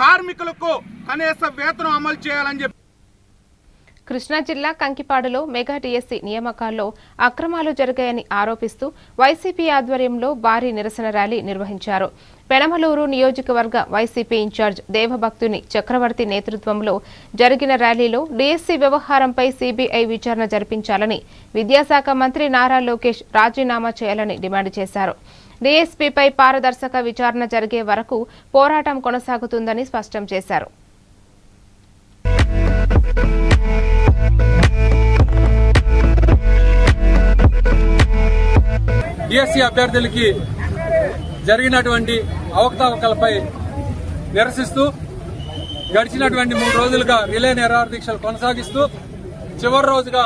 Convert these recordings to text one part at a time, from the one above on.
కార్మికులకు కనీస వేతనం అమలు చేయాలని చెప్పి కృష్ణా జిల్లా కంకిపాడులో మెగా డిఎస్సి నియామకాల్లో అక్రమాలు జరిగాయని ఆరోపిస్తూ వైసీపీ ఆధ్వర్యంలో భారీ నిరసన ర్యాలీ నిర్వహించారు. పెనమలూరు నియోజకవర్గ వైసీపీ ఇన్ఛార్జ్ దేవభక్తుని చక్రవర్తి నేతృత్వంలో జరిగిన ర్యాలీలో డిఎస్సి వ్యవహారంపై సీబీఐ విచారణ జరిపించాలని, విద్యాశాఖ మంత్రి నారా లోకేష్ రాజీనామా చేయాలని డిమాండ్ చేశారు. డిఎస్పీపై పారదర్శక విచారణ జరిగే వరకు పోరాటం కొనసాగుతుందని స్పష్టం చేశారు. డిఎస్సి అభ్యర్థులకి జరిగినటువంటి అవకతవకలపై నిరసిస్తూ గడిచినటువంటి 3 రోజులుగా రిలే నిరాహార దీక్షలు కొనసాగిస్తూ చివరి రోజుగా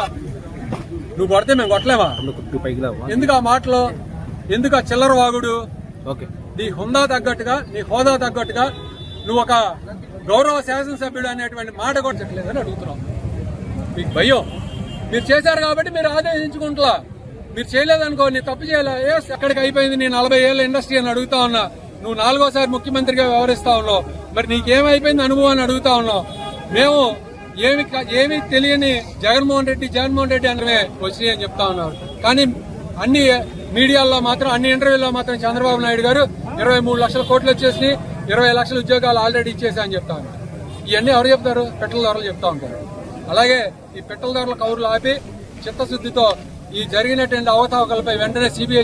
నువ్వు కొడితే మేము కొట్టలేమా, ఎందుకు ఆ మాటలో, ఎందుకు ఆ చిల్లర వాగుడు, నీ హుందా తగ్గట్టుగా నీ హోదా తగ్గట్టుగా నువ్వు ఒక గౌరవ శాసనసభ్యుడు అనేటువంటి మాట కూడా చెప్పలేదని అడుగుతున్నావు. మీకు భయం, మీరు చేశారు కాబట్టి మీరు ఆదేశించుకుంటా, మీరు చేయలేదనుకో నీ తప్పు చేయాలా, ఎక్కడికి అయిపోయింది నీ 40 ఏళ్ల ఇండస్ట్రీ అని అడుగుతా ఉన్నా. నువ్వు 4వసారి ముఖ్యమంత్రిగా వ్యవహరిస్తా ఉన్నావు, మరి నీకేమైపోయింది అనుభవాన్ని అడుగుతా ఉన్నావు. మేము ఏమి తెలియని జగన్మోహన్ రెడ్డి అనమే వచ్చినాయి అని చెప్తా ఉన్నారు. కానీ అన్ని మీడియాల్లో మాత్రం, అన్ని ఇంటర్వ్యూల్లో మాత్రం చంద్రబాబు నాయుడు గారు 23 లక్షల కోట్లు వచ్చేసి 20 లక్షల ఉద్యోగాలు ఆల్రెడీ ఇచ్చేసా అని చెప్తా ఉన్నారు. ఇవన్నీ ఎవరు చెప్తారు? పెట్రోల్ ధరలు చెప్తా ఉంటారు. అలాగే ఈ పెట్రోల్ ధరల కౌరులు ఆపి చిత్తశుద్ధితో ఈ జరిగినటువంటి అవకతవకలపై వెంటనే సిబిఐ